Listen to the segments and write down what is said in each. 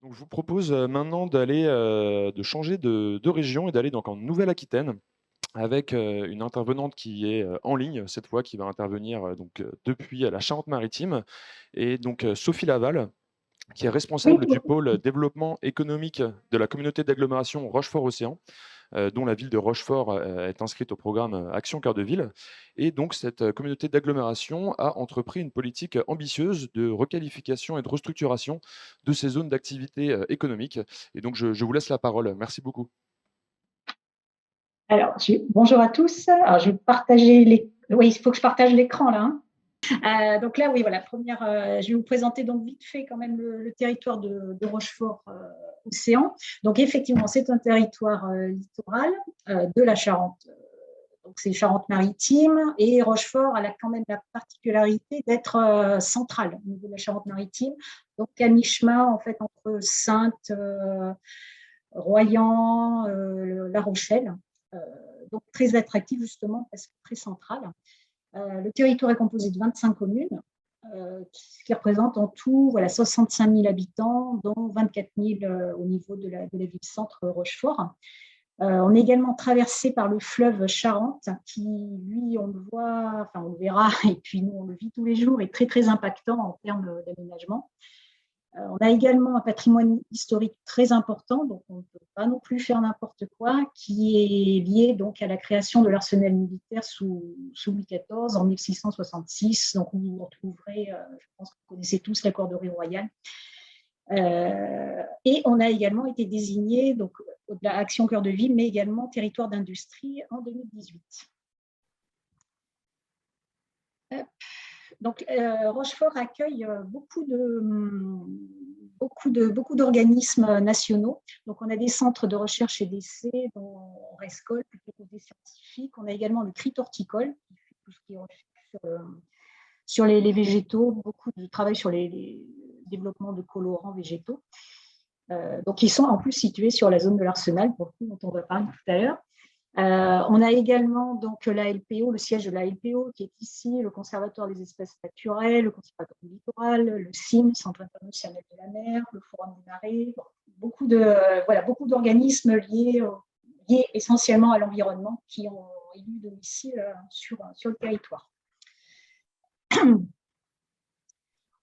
Donc, je vous propose maintenant de changer de région et d'aller donc en Nouvelle-Aquitaine avec une intervenante qui est en ligne cette fois, qui va intervenir depuis la Charente-Maritime et donc Sophie Laval, qui est Oui, responsable du pôle développement économique de la communauté d'agglomération Rochefort-Océan, dont la ville de Rochefort est inscrite au programme Action Cœur de Ville. Et donc, cette communauté d'agglomération a entrepris une politique ambitieuse de requalification et de restructuration de ces zones d'activité économique. Et donc, je vous laisse la parole. Merci beaucoup. alors, bonjour à tous. Alors, je vais partager les. Oui, il faut que je partage l'écran là, hein. Donc là, oui, voilà, je vais vous présenter donc vite fait quand même le territoire de Rochefort Océan. Donc effectivement, c'est un territoire littoral de la Charente. Donc c'est Charente-Maritime et Rochefort elle a quand même la particularité d'être centrale au niveau de la Charente-Maritime. Donc à mi-chemin en fait entre Saintes, Royan, La Rochelle. Euh, donc très attractif justement parce que très central. Le territoire est composé de 25 communes, qui représentent en tout 65 000 habitants, dont 24 000 au niveau de la ville-centre Rochefort. On est également traversé par le fleuve Charente, qui, lui, on le voit, enfin on le verra, et puis nous on le vit tous les jours, est très très impactant en termes d'aménagement. On a également un patrimoine historique très important, donc on ne peut pas non plus faire n'importe quoi, qui est lié donc à la création de l'arsenal militaire sous Louis XIV en 1666. Donc vous retrouverez, je pense que vous connaissez tous la Corderie royale. Et on a également été désigné, donc au-delà Action Cœur de Ville, mais également territoire d'industrie en 2018. Donc, Rochefort accueille beaucoup d'organismes nationaux. Donc, on a des centres de recherche et d'essais, dont RESCOL, plutôt côté scientifique. On a également le CRIT horticole, qui fait tout ce qui est recherche sur les végétaux, beaucoup de travail sur les développements de colorants végétaux. Donc, ils sont en plus situés sur la zone de l'Arsenal, pour le coup, dont on va parler tout à l'heure. On a également donc la LPO, le siège de la LPO qui est ici, le Conservatoire des espèces naturelles, le Conservatoire du littoral, le CIM, Centre international de la mer, le Forum des marées, beaucoup d'organismes liés essentiellement à l'environnement qui ont élu domicile sur le territoire.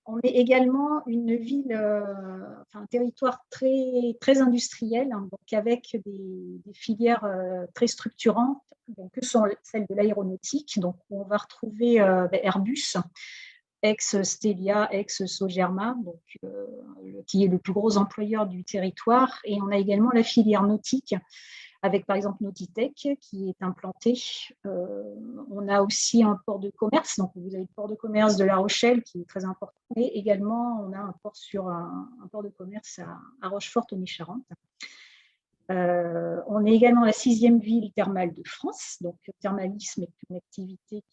On est également une ville, un territoire très, très industriel, hein, donc avec des filières très structurantes, donc, que sont celles de l'aéronautique. Donc, on va retrouver Airbus, ex-Stelia, ex-Sogerma, qui est le plus gros employeur du territoire. Et on a également la filière nautique, avec par exemple Nautitech qui est implanté. On a aussi un port de commerce, donc vous avez le port de commerce de La Rochelle qui est très important, et également on a un port de commerce à Rochefort-Tonnay-Charente. On est également la 6e ville thermale de France, donc le thermalisme est une activité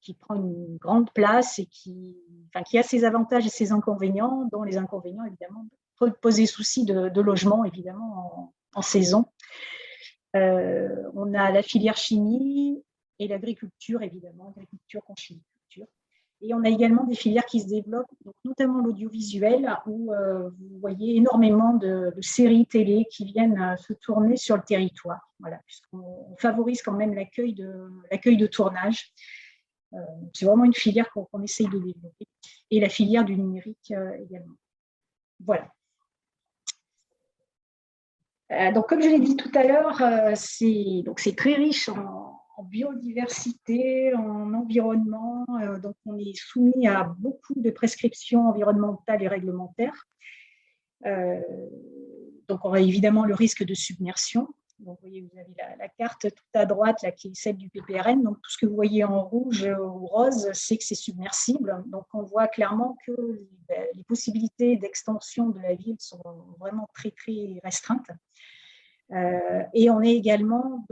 qui prend une grande place et qui a ses avantages et ses inconvénients, dont les inconvénients évidemment peuvent poser souci de logement évidemment en saison. On a la filière chimie et l'agriculture, évidemment, agriculture, conchyliculture. Et on a également des filières qui se développent, donc notamment l'audiovisuel, où vous voyez énormément de séries télé qui viennent se tourner sur le territoire. Voilà, puisqu'on favorise quand même l'accueil de tournage. C'est vraiment une filière qu'on essaye de développer. Et la filière du numérique également. Voilà. Donc, comme je l'ai dit tout à l'heure, c'est très riche en biodiversité, en environnement. Donc, on est soumis à beaucoup de prescriptions environnementales et réglementaires. Donc, on a évidemment le risque de submersion. Donc, vous voyez, vous avez la carte tout à droite, là, qui est celle du PPRN. Donc, tout ce que vous voyez en rouge ou rose, c'est que c'est submersible. Donc, on voit clairement que les possibilités d'extension de la ville sont vraiment très, très restreintes. Et on est également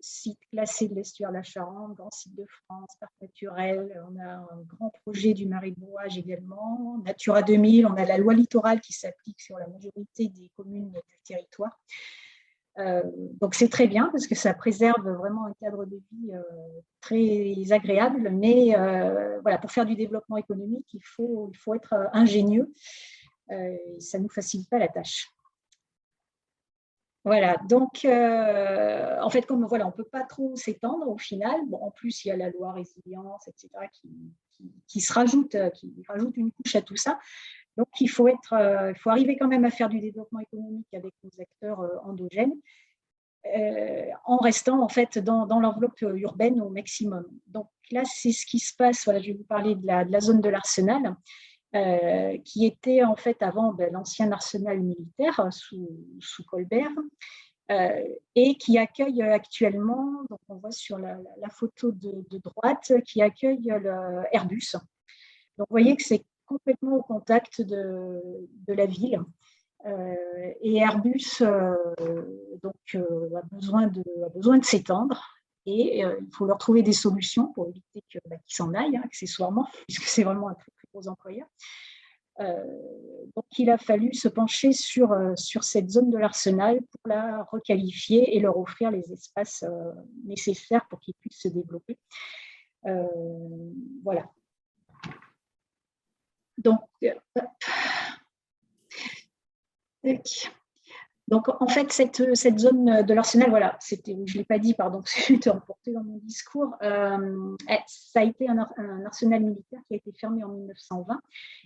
site classé de l'estuaire de la Charente, grand site de France, parc naturel. On a un grand projet du Marais de Brouage également, Natura 2000. On a la loi littorale qui s'applique sur la majorité des communes du territoire. Donc c'est très bien parce que ça préserve vraiment un cadre de vie très agréable, mais pour faire du développement économique, il faut être ingénieux. Ça ne nous facilite pas la tâche. Voilà, donc en fait, comme voilà, on ne peut pas trop s'étendre au final. Bon, en plus, il y a la loi résilience, etc., qui se rajoute, qui rajoute une couche à tout ça. Donc, il faut arriver quand même à faire du développement économique avec nos acteurs endogènes, en restant en fait dans l'enveloppe urbaine au maximum. Donc là, c'est ce qui se passe. Voilà, je vais vous parler de la zone de l'Arsenal, qui était en fait avant l'ancien arsenal militaire sous Colbert, et qui accueille actuellement, donc on voit sur la photo de droite, qui accueille le Airbus. Donc vous voyez que c'est complètement au contact de la ville. Et Airbus a besoin de s'étendre, et il faut leur trouver des solutions pour éviter qu'ils s'en aillent, accessoirement, puisque c'est vraiment un très, très gros employeur. Donc il a fallu se pencher sur cette zone de l'Arsenal pour la requalifier et leur offrir les espaces nécessaires pour qu'ils puissent se développer. Voilà. Donc, donc, en fait, cette zone de l'Arsenal, voilà, je ne l'ai pas dit, pardon, c'était emporté dans mon discours, ça a été un arsenal militaire qui a été fermé en 1920.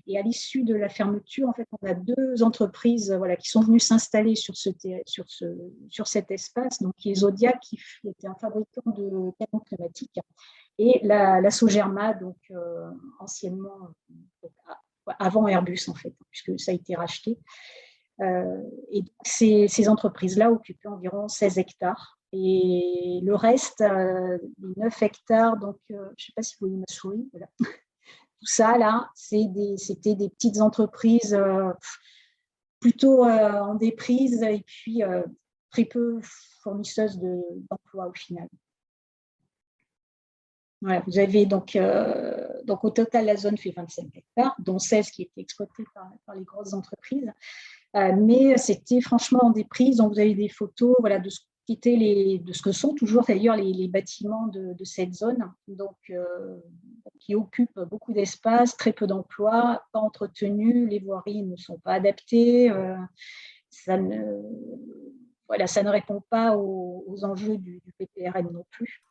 Et à l'issue de la fermeture, en fait, on a deux entreprises qui sont venues s'installer sur cet espace, donc qui est Zodiac, qui était un fabricant de canons pneumatiques, et la Sogerma, donc anciennement, avant Airbus, en fait, puisque ça a été racheté. Et ces entreprises-là occupaient environ 16 hectares. Et le reste, les 9 hectares, donc je ne sais pas si vous voyez ma souris, voilà. Tout ça, là, c'était des petites entreprises plutôt en déprise, et puis très peu fournisseuses d'emplois au final. Voilà, vous avez donc au total, la zone fait 25 hectares, dont 16 qui étaient exploités par les grosses entreprises. Mais c'était franchement en déprise. Donc, vous avez des photos de ce que sont toujours d'ailleurs les bâtiments de cette zone, donc qui occupent beaucoup d'espace, très peu d'emplois, pas entretenus, les voiries ne sont pas adaptées, ça ne répond pas aux enjeux du PPRN non plus.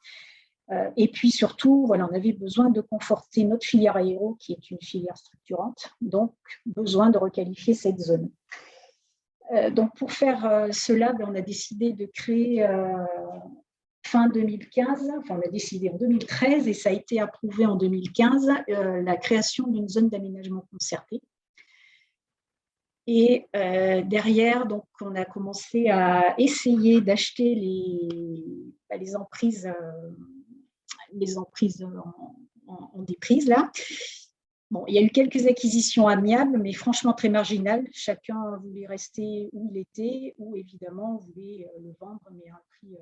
Et puis surtout, on avait besoin de conforter notre filière aéro, qui est une filière structurante, donc besoin de requalifier cette zone. Donc pour faire cela, on a décidé de créer fin 2015, on a décidé en 2013, et ça a été approuvé en 2015, la création d'une zone d'aménagement concerté. Et derrière, donc, on a commencé à essayer d'acheter les emprises en déprise, là. Bon, il y a eu quelques acquisitions amiables, mais franchement très marginales. Chacun voulait rester où il était, ou évidemment voulait le vendre, mais à un prix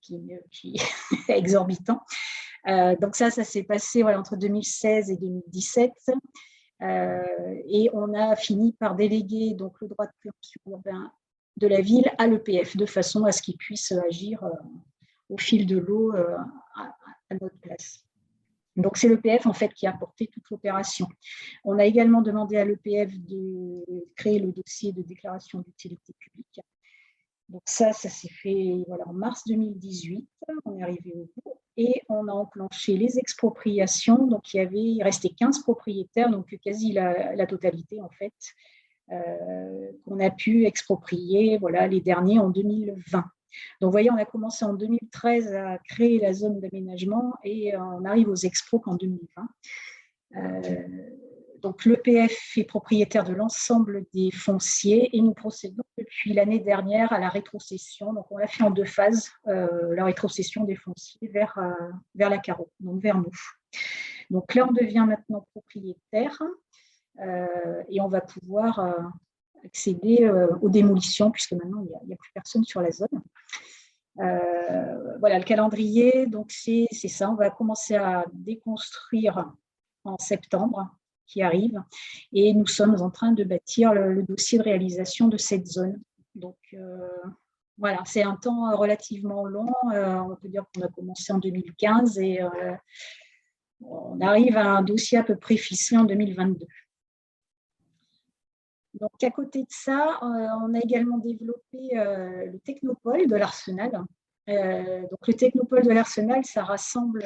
qui est exorbitant. Donc ça s'est passé entre 2016 et 2017. Et on a fini par déléguer donc, le droit de préemption urbain de la ville à l'EPF, de façon à ce qu'il puisse agir au fil de l'eau à notre place. Donc, c'est l'EPF en fait qui a porté toute l'opération. On a également demandé à l'EPF de créer le dossier de déclaration d'utilité publique. Donc ça s'est fait en mars 2018. On est arrivé au bout et on a enclenché les expropriations. Donc, il restait 15 propriétaires, donc quasi la totalité en fait, qu'on a pu exproprier, les derniers en 2020. Donc, vous voyez, on a commencé en 2013 à créer la zone d'aménagement et on arrive aux expros qu'en 2020. Donc, l'EPF est propriétaire de l'ensemble des fonciers et nous procédons depuis l'année dernière à la rétrocession. Donc, on l'a fait en 2 phases, la rétrocession des fonciers vers la Carreau, donc vers nous. Donc là, on devient maintenant propriétaire et on va pouvoir accéder aux démolitions puisque maintenant, il n'y a plus personne sur la zone. Le calendrier, donc c'est ça. On va commencer à déconstruire en septembre qui arrive et nous sommes en train de bâtir le dossier de réalisation de cette zone. Donc c'est un temps relativement long. On peut dire qu'on a commencé en 2015 et on arrive à un dossier à peu près ficelé en 2022. Donc, à côté de ça, on a également développé le Technopole de l'Arsenal. Donc, le Technopole de l'Arsenal, ça rassemble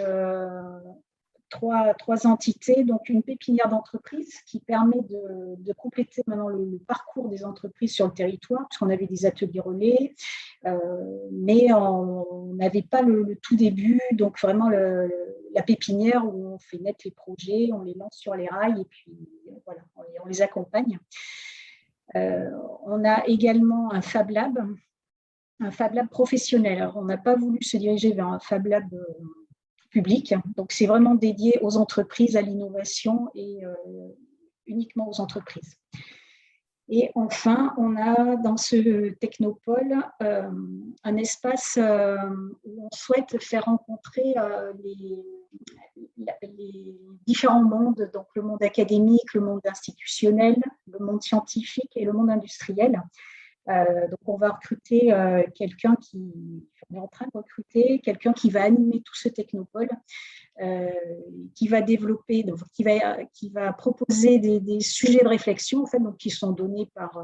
trois entités, donc une pépinière d'entreprise qui permet de compléter maintenant le parcours des entreprises sur le territoire, puisqu'on avait des ateliers relais, mais on n'avait pas le tout début, donc vraiment la pépinière où on fait naître les projets, on les lance sur les rails et puis voilà, on les accompagne. On a également un Fab Lab professionnel. Alors, on n'a pas voulu se diriger vers un Fab Lab public. Donc, c'est vraiment dédié aux entreprises, à l'innovation et uniquement aux entreprises. Et enfin, on a dans ce technopole un espace où on souhaite faire rencontrer les différents mondes, donc le monde académique, le monde institutionnel, le monde scientifique et le monde industriel. Donc, on va recruter on est en train de recruter quelqu'un qui va animer tout ce technopole, qui va développer, donc, qui va proposer des sujets de réflexion, en fait, donc, qui sont donnés par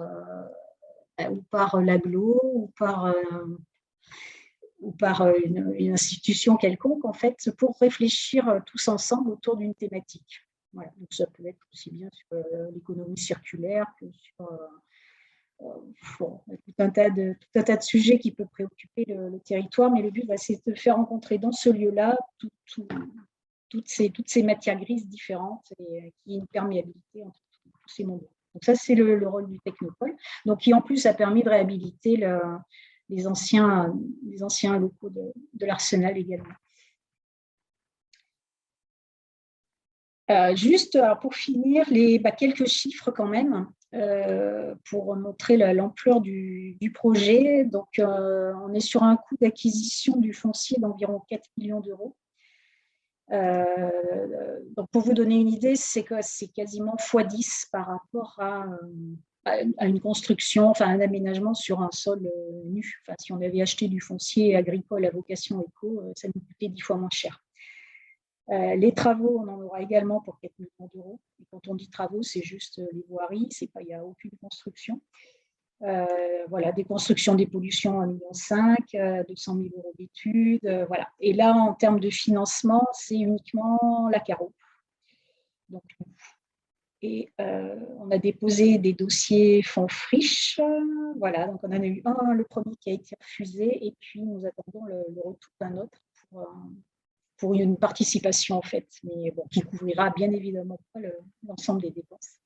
l'agglo ou par une institution quelconque, en fait, pour réfléchir tous ensemble autour d'une thématique. Voilà. Donc, ça peut être aussi bien sur l'économie circulaire que sur tout un tas de sujets qui peuvent préoccuper le territoire, mais le but, c'est de faire rencontrer dans ce lieu-là toutes ces matières grises différentes et qui ont une perméabilité entre tous ces mondes. Donc ça, c'est le rôle du Technopole, donc qui en plus a permis de réhabiliter les anciens locaux de l'Arsenal également. Juste pour finir, quelques chiffres quand même, pour montrer l'ampleur du projet. Donc, on est sur un coût d'acquisition du foncier d'environ 4 millions d'euros. Donc, pour vous donner une idée, c'est quasiment x10 par rapport à une construction, enfin un aménagement sur un sol nu. Enfin, si on avait acheté du foncier agricole à vocation éco, ça nous coûtait 10 fois moins cher. Les travaux, on en aura également pour 4 millions d'euros. Et quand on dit travaux, c'est juste les voiries, il n'y a aucune construction. Voilà, des constructions, des pollutions, 1,5 million, 200 000 euros d'études. Voilà. Et là, en termes de financement, c'est uniquement la Caro. Donc, et on a déposé des dossiers fonds friches. Voilà, donc on en a eu un, le premier qui a été refusé, et puis nous attendons le retour d'un autre pour une participation en fait, mais bon, qui couvrira bien évidemment pas l'ensemble des dépenses.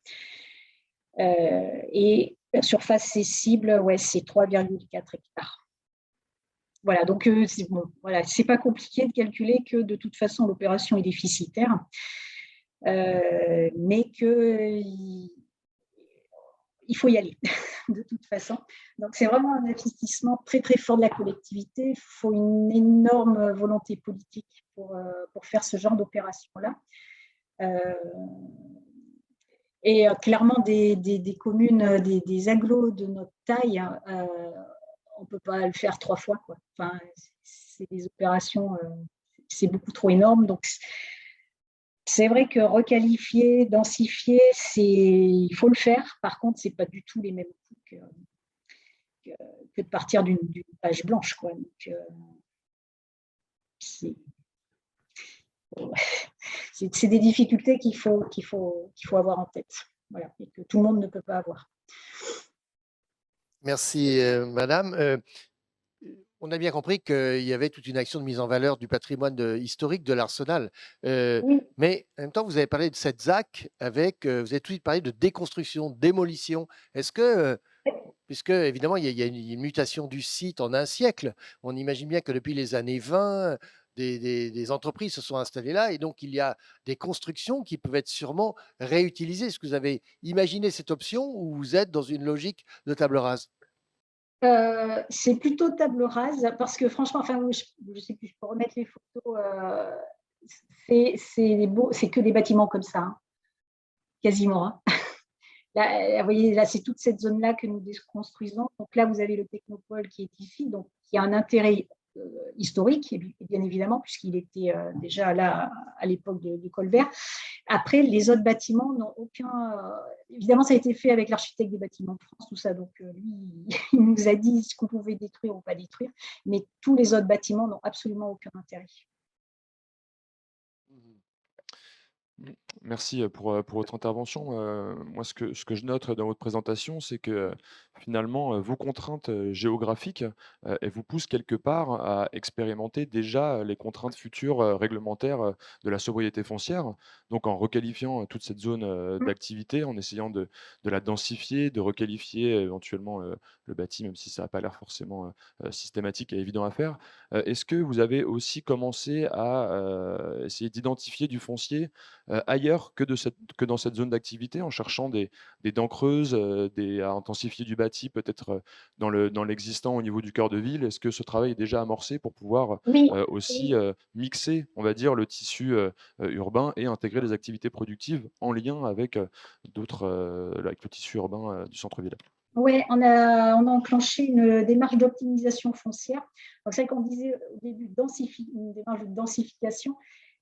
Et la surface cessible, c'est 3,4 hectares. Voilà, donc c'est pas compliqué de calculer que de toute façon l'opération est déficitaire, mais qu'il faut y aller de toute façon. Donc c'est vraiment un investissement très très fort de la collectivité. Il faut une énorme volonté politique pour faire ce genre d'opération-là. Et clairement, des communes, des agglos de notre taille, on ne peut pas le faire 3 fois, quoi. Enfin, c'est des opérations, c'est beaucoup trop énorme. Donc, c'est vrai que requalifier, densifier, il faut le faire. Par contre, ce n'est pas du tout les mêmes coûts que de partir d'une page blanche, quoi. Donc, c'est des difficultés qu'il faut avoir en tête, voilà, et que tout le monde ne peut pas avoir. Merci, madame. On a bien compris qu'il y avait toute une action de mise en valeur du patrimoine historique de l'Arsenal. Oui. Mais en même temps, vous avez parlé de cette ZAC avec, vous avez tout de suite parlé de déconstruction, démolition. Est-ce que, puisque évidemment, il y a une mutation du site en un siècle, on imagine bien que depuis les années 20, des entreprises se sont installées là et donc il y a des constructions qui peuvent être sûrement réutilisées. Est-ce que vous avez imaginé cette option ou vous êtes dans une logique de table rase? C'est plutôt table rase parce que franchement, enfin, je sais plus, je peux remettre les photos. C'est que des bâtiments comme ça, hein, quasiment. Hein. Là, vous voyez, là, c'est toute cette zone-là que nous déconstruisons. Donc là, vous avez le Technopole qui est ici, donc qui a un intérêt historique, et bien évidemment, puisqu'il était déjà là à l'époque de Colbert. Après, les autres bâtiments n'ont aucun. Évidemment, ça a été fait avec l'architecte des bâtiments de France, tout ça. Donc, lui, il nous a dit ce qu'on pouvait détruire ou pas détruire. Mais tous les autres bâtiments n'ont absolument aucun intérêt. Merci pour votre intervention. Moi, ce que je note dans votre présentation, c'est que finalement, vos contraintes géographiques, elles vous poussent quelque part à expérimenter déjà les contraintes futures réglementaires de la sobriété foncière. Donc, en requalifiant toute cette zone d'activité, en essayant de la densifier, de requalifier éventuellement le bâti, même si ça n'a pas l'air forcément systématique et évident à faire. Est-ce que vous avez aussi commencé à essayer d'identifier du foncier ailleurs que dans cette zone d'activité, en cherchant des dents creuses, à intensifier du bâti peut-être, dans l'existant au niveau du cœur de ville? Est-ce que ce travail est déjà amorcé pour pouvoir, Oui, aussi, mixer, on va dire, le tissu, urbain et intégrer les activités productives en lien avec, d'autres, avec le tissu urbain, du centre-ville? ouais, on a enclenché une démarche d'optimisation foncière. Donc, c'est vrai qu'on disait au début une démarche de densification,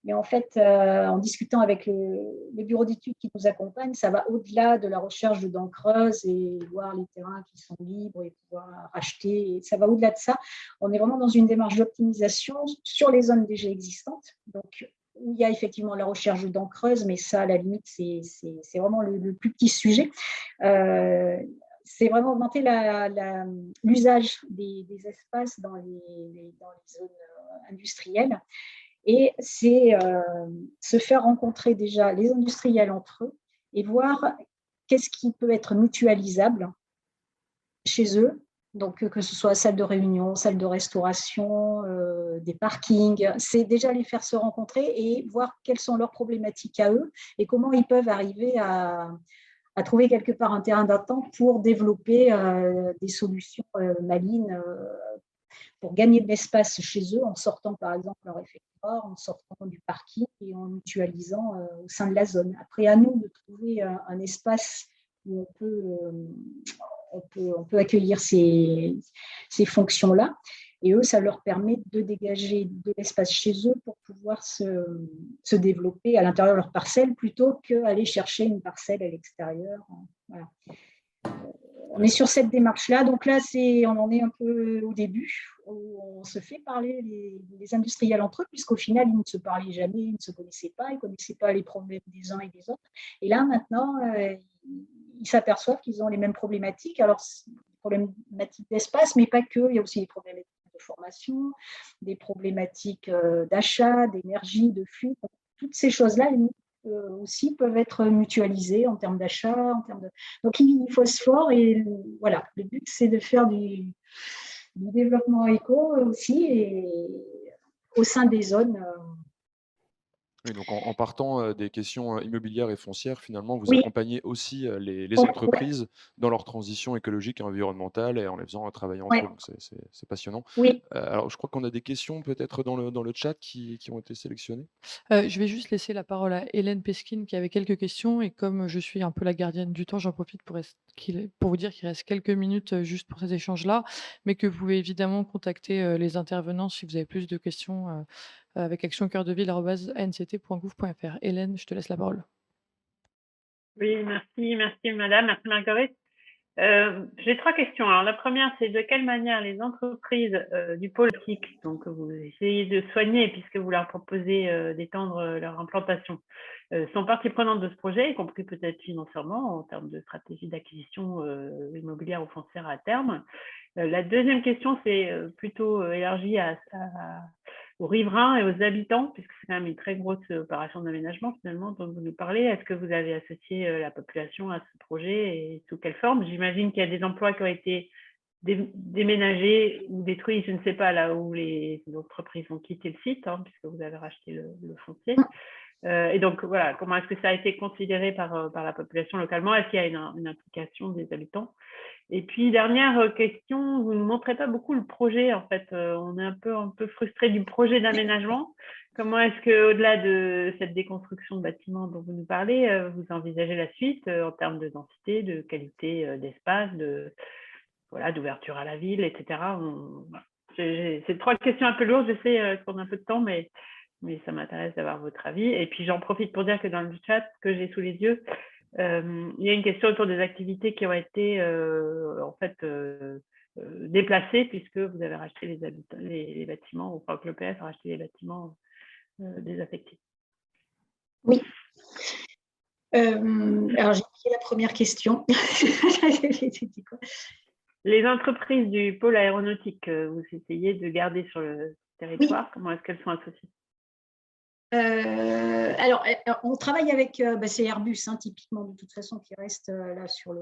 mais en fait, en discutant avec les bureaux d'études qui nous accompagnent, ça va au-delà de la recherche de dents creuses et voir les terrains qui sont libres et pouvoir racheter. Et ça va au-delà de ça. On est vraiment dans une démarche d'optimisation sur les zones déjà existantes. Donc, où il y a effectivement la recherche de dents creuses, mais ça, à la limite, c'est vraiment le plus petit sujet. C'est vraiment augmenter l'usage des espaces dans les zones industrielles. Et c'est se faire rencontrer déjà les industriels entre eux et voir qu'est-ce qui peut être mutualisable chez eux. Donc, que ce soit salle de réunion, salle de restauration, des parkings, c'est déjà les faire se rencontrer et voir quelles sont leurs problématiques à eux et comment ils peuvent arriver à trouver quelque part un terrain d'entente pour développer des solutions malines pour gagner de l'espace chez eux en sortant par exemple leur réfectoire, en sortant du parking et en mutualisant au sein de la zone. Après, à nous de trouver un espace où on peut accueillir ces fonctions-là. Et eux, ça leur permet de dégager de l'espace chez eux pour pouvoir se développer à l'intérieur de leur parcelle plutôt qu'aller chercher une parcelle à l'extérieur. Voilà. On est sur cette démarche-là. Donc là, on en est un peu au début, où on se fait parler les industriels entre eux, puisqu'au final, ils ne se parlaient jamais, ils ne se connaissaient pas, ils ne connaissaient pas les problèmes des uns et des autres. Et là, maintenant, ils s'aperçoivent qu'ils ont les mêmes problématiques. Alors, problématiques d'espace, mais pas que. Il y a aussi des problématiques de formation, des problématiques d'achat, d'énergie, de flux. Toutes ces choses-là, aussi peuvent être mutualisées en termes d'achat, donc il phosphore et voilà, le but c'est de faire du développement éco aussi et au sein des zones. Oui, donc en partant, des questions, immobilières et foncières, finalement, vous Oui, accompagnez aussi, les ouais, entreprises dans leur transition écologique et environnementale et en les faisant travailler entre ouais, eux, donc c'est passionnant. oui. Alors je crois qu'on a des questions peut-être dans le chat qui ont été sélectionnées? Je vais juste laisser la parole à Hélène Pesquine qui avait quelques questions et comme je suis un peu la gardienne du temps, j'en profite pour vous dire qu'il reste quelques minutes, juste pour ces échanges-là, mais que vous pouvez évidemment contacter, les intervenants si vous avez plus de questions, avec actioncoeur-de-ville@anct.gouv.fr. Hélène, je te laisse la parole. Oui, merci madame, merci Marguerite. J'ai 3 questions. Alors la première, c'est de quelle manière les entreprises, du pôle optique, donc vous essayez de soigner puisque vous leur proposez, d'étendre, leur implantation, sont parties prenantes de ce projet, y compris peut-être financièrement en termes de stratégie d'acquisition, immobilière ou foncière à terme? La deuxième question, c'est, plutôt, élargie aux riverains et aux habitants, puisque c'est quand même une très grosse opération d'aménagement finalement dont vous nous parlez. Est-ce que vous avez associé la population à ce projet et sous quelle forme? J'imagine qu'il y a des emplois qui ont été déménagés ou détruits, je ne sais pas, là où les entreprises ont quitté le site, hein, puisque vous avez racheté le foncier. Et donc voilà, comment est-ce que ça a été considéré par la population localement? Est-ce qu'il y a une implication des habitants? Et puis dernière question, vous ne montrez pas beaucoup le projet en fait. On est un peu frustré du projet d'aménagement. Comment est-ce que, au-delà de cette déconstruction de bâtiments dont vous nous parlez, vous envisagez la suite en termes de densité, de qualité d'espace, d'ouverture à la ville, etc. c'est 3 questions un peu lourdes, je sais qu'on a un peu de temps, mais ça m'intéresse d'avoir votre avis. Et puis j'en profite pour dire que dans le chat que j'ai sous les yeux, il y a une question autour des activités qui ont été en fait déplacées, puisque vous avez racheté les bâtiments, ou enfin que l'EPF a racheté les bâtiments désaffectés. Oui. Alors, j'ai oublié la première question. C'était quoi? Les entreprises du pôle aéronautique, vous essayez de garder sur le territoire, comment est-ce qu'elles sont associées? Alors, on travaille avec, c'est Airbus, hein, typiquement, de toute façon, qui reste là sur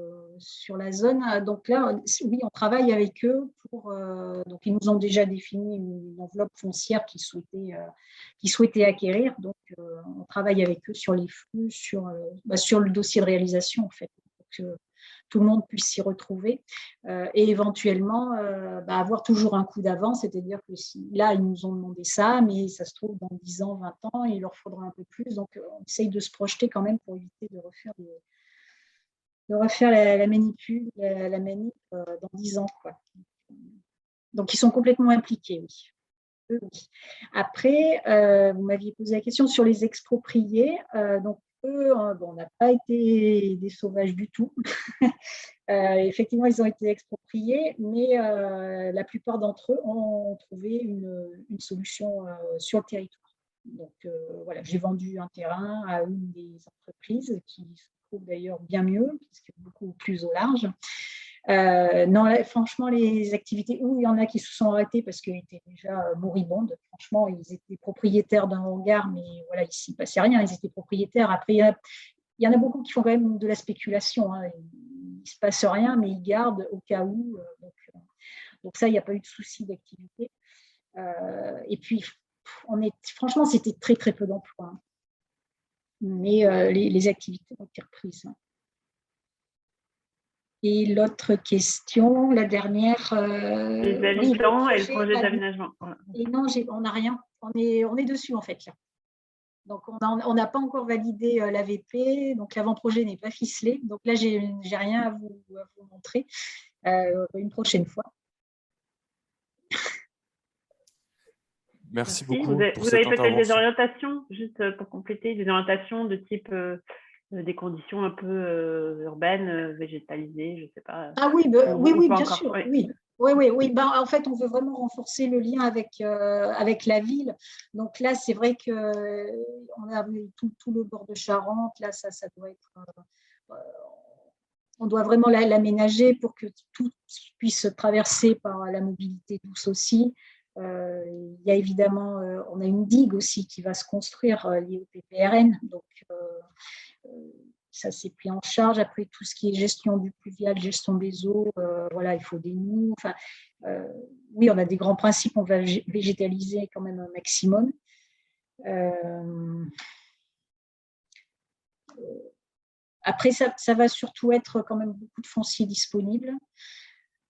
la zone. Donc là, oui, on travaille avec eux donc ils nous ont déjà défini une enveloppe foncière qu'ils souhaitaient acquérir. Donc, on travaille avec eux sur les flux, sur le dossier de réalisation, en fait, pour que tout le monde puisse s'y retrouver et éventuellement avoir toujours un coup d'avance, c'est-à-dire que là, ils nous ont demandé ça, mais ça se trouve dans 10 ans, 20 ans, il leur faudra un peu plus. Donc, on essaye de se projeter quand même pour éviter de refaire la manip dans 10 ans, quoi. Donc, ils sont complètement impliqués, oui. Eux, oui. Après, vous m'aviez posé la question sur les expropriés. Donc, eux, on n'a pas été des sauvages du tout. Effectivement, ils ont été expropriés, mais la plupart d'entre eux ont trouvé une solution sur le territoire. Donc, voilà, j'ai vendu un terrain à une des entreprises qui se trouve d'ailleurs bien mieux, puisque beaucoup plus au large. Non, là, franchement, les activités, il y en a qui se sont arrêtés parce qu'ils étaient déjà moribondes. Franchement, ils étaient propriétaires d'un hangar, mais voilà, ici, il ne passait rien. Ils étaient propriétaires. Après, il y en a beaucoup qui font quand même de la spéculation, hein. Il ne se passe rien, mais ils gardent au cas où. Donc ça, il n'y a pas eu de souci d'activité. Et puis, franchement, c'était très, très peu d'emplois, hein. Mais les activités ont été reprises, hein. Et l'autre question, la dernière… les habitants et le projet d'aménagement. Voilà. Et non, on n'a rien. On est dessus, en fait, là. Donc, on n'a pas encore validé l'AVP, donc l'avant-projet n'est pas ficelé. Donc là, j'ai rien à vous montrer une prochaine fois. Merci Merci. beaucoup Vous avez pour cette peut-être des intervention. orientations, juste pour compléter, des orientations de type des conditions un peu urbaines, végétalisées, je ne sais pas. Ah oui, oui, bien encore, sûr, oui. Oui. En fait, on veut vraiment renforcer le lien avec la ville. Donc là, c'est vrai qu'on a tout le bord de Charente. Là, ça doit être… on doit vraiment l'aménager pour que tout puisse traverser par la mobilité douce aussi. Il y a évidemment, on a une digue aussi qui va se construire liée au PPRN. Donc, ça s'est pris en charge. Après, tout ce qui est gestion du pluvial, gestion des eaux, voilà, il faut des nids. Enfin, oui, on a des grands principes, on va végétaliser quand même un maximum. Après, ça va surtout être quand même beaucoup de foncier disponible.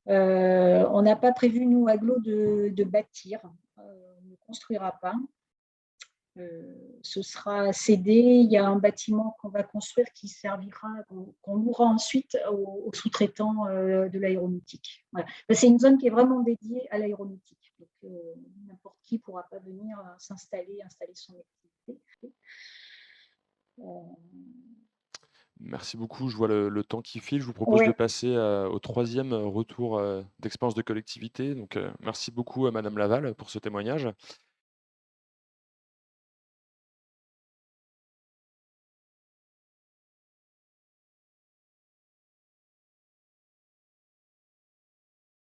On n'a pas prévu, nous, Aglo, de bâtir. On ne construira pas. Ce sera cédé. Il y a un bâtiment qu'on va construire qui servira, qu'on louera ensuite aux sous-traitants de l'aéronautique. Voilà. C'est une zone qui est vraiment dédiée à l'aéronautique. Donc, n'importe qui ne pourra pas venir installer son activité. Merci beaucoup. Je vois le temps qui file. Je vous propose de passer au troisième retour d'expérience de collectivité. Donc, merci beaucoup à Madame Laval pour ce témoignage.